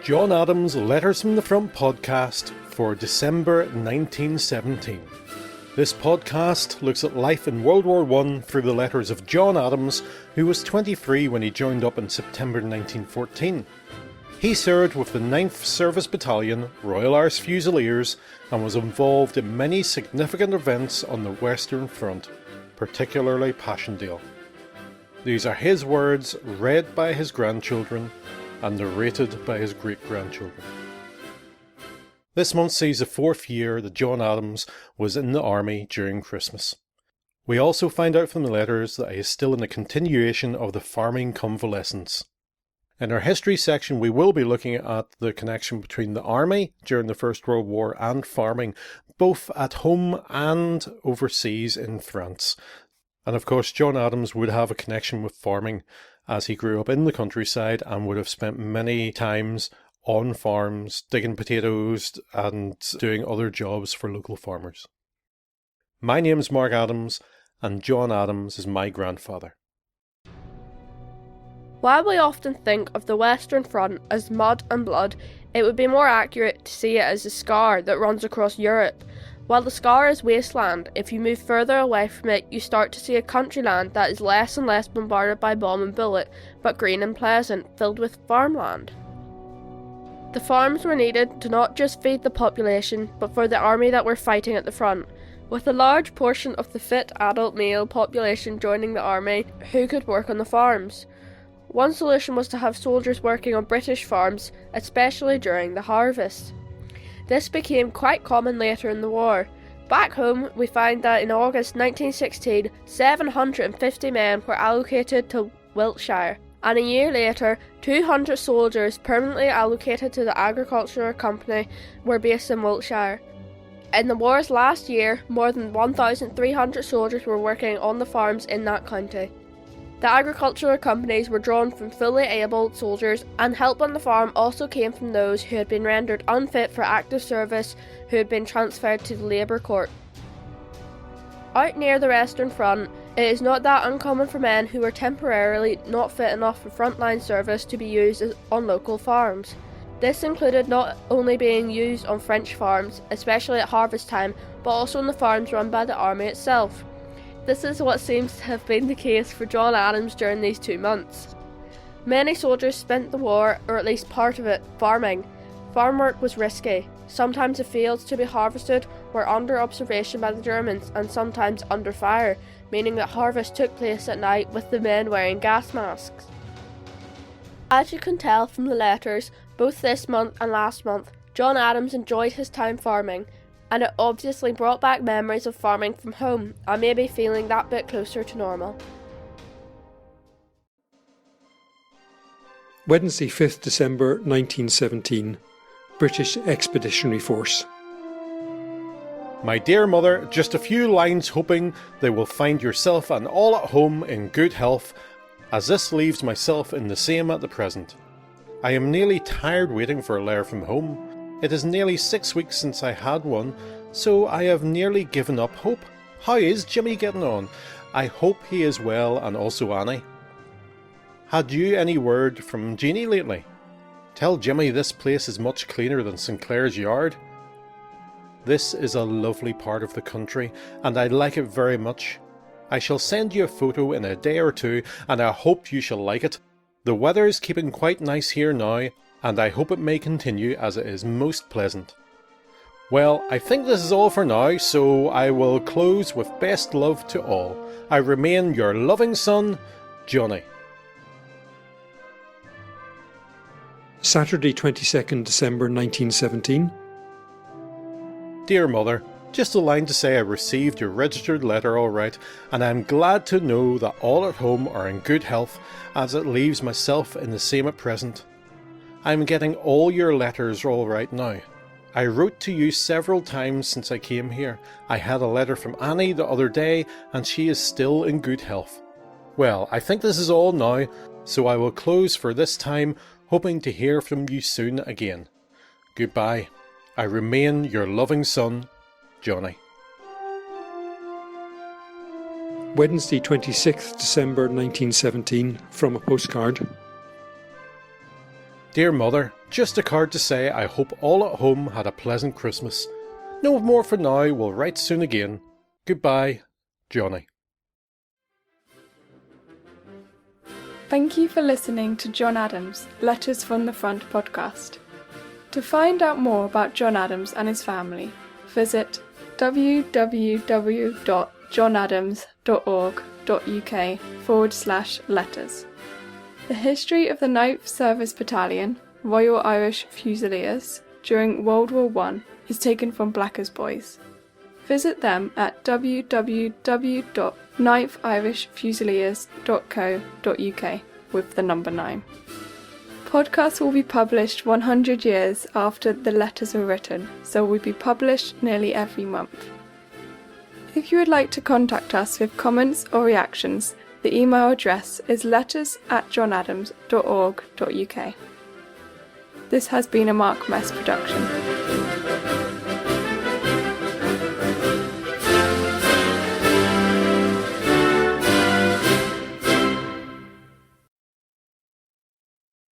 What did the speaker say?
John Adams' Letters from the Front podcast for December 1917. This podcast looks at life in World War I through the letters of John Adams, who was 23 when he joined up in September 1914. He served with the 9th Service Battalion, Royal Irish Fusiliers, and was involved in many significant events on the Western Front, particularly Passchendaele. These are his words, read by his grandchildren and narrated by his great-grandchildren. This month sees the 4th year that John Adams was in the army during Christmas. We also find out from the letters that he is still in the continuation of the farming convalescence. In our history section, we will be looking at the connection between the army during the First World War and farming, both at home and overseas in France. And of course, John Adams would have a connection with farming as he grew up in the countryside and would have spent many times on farms, digging potatoes and doing other jobs for local farmers. My name's Mark Adams, and John Adams is my grandfather. While we often think of the Western Front as mud and blood, it would be more accurate to see it as a scar that runs across Europe. While the scar is wasteland, if you move further away from it, you start to see a country land that is less and less bombarded by bomb and bullet, but green and pleasant, filled with farmland. The farms were needed to not just feed the population, but for the army that were fighting at the front, with a large portion of the fit adult male population joining the army who could work on the farms. One solution was to have soldiers working on British farms, especially during the harvest. This became quite common later in the war. Back home, we find that in August 1916, 750 men were allocated to Wiltshire, and a year later, 200 soldiers permanently allocated to the Agricultural Company were based in Wiltshire. In the war's last year, more than 1,300 soldiers were working on the farms in that county. The agricultural companies were drawn from fully able soldiers, and help on the farm also came from those who had been rendered unfit for active service, who had been transferred to the Labour Court. Out near the Western Front, it is not that uncommon for men who were temporarily not fit enough for frontline service to be used on local farms. This included not only being used on French farms, especially at harvest time, but also on the farms run by the army itself. This is what seems to have been the case for John Adams during these 2 months. Many soldiers spent the war, or at least part of it, farming. Farm work was risky. Sometimes the fields to be harvested were under observation by the Germans, and sometimes under fire, meaning that harvest took place at night with the men wearing gas masks. As you can tell from the letters, both this month and last month, John Adams enjoyed his time farming, and it obviously brought back memories of farming from home and maybe feeling that bit closer to normal. Wednesday, 5th December 1917. British Expeditionary Force. My dear mother, just a few lines hoping they will find yourself and all at home in good health, as this leaves myself in the same at the present. I am nearly tired waiting for a letter from home. It is nearly 6 weeks since I had one, so I have nearly given up hope. How is Jimmy getting on? I hope he is well, and also Annie. Had you any word from Jeanie lately? Tell Jimmy this place is much cleaner than Sinclair's yard. This is a lovely part of the country, and I like it very much. I shall send you a photo in a day or two, and I hope you shall like it. The weather is keeping quite nice here now, and I hope it may continue as it is most pleasant. Well, I think this is all for now, so I will close with best love to all. I remain your loving son, Johnny. Saturday, 22nd December 1917. Dear Mother, just a line to say I received your registered letter all right, and I am glad to know that all at home are in good health, as it leaves myself in the same at present. I am getting all your letters all right now. I wrote to you several times since I came here. I had a letter from Annie the other day, and she is still in good health. Well, I think this is all now, so I will close for this time, hoping to hear from you soon again. Goodbye. I remain your loving son, Johnny. Wednesday, 26th December 1917, from a postcard. Dear Mother, just a card to say I hope all at home had a pleasant Christmas. No more for now, we'll write soon again. Goodbye, Johnny. Thank you for listening to John Adams' Letters from the Front podcast. To find out more about John Adams and his family, visit www.johnadams.org.uk/letters. The history of the 9th Service Battalion, Royal Irish Fusiliers, during World War I is taken from Blacker's Boys. Visit them at www.9thirishfusiliers.co.uk with the number 9. Podcasts will be published 100 years after the letters were written, so will be published nearly every month. If you would like to contact us with comments or reactions, the email address is letters@johnadams.org.uk. This has been a Mark Mess production.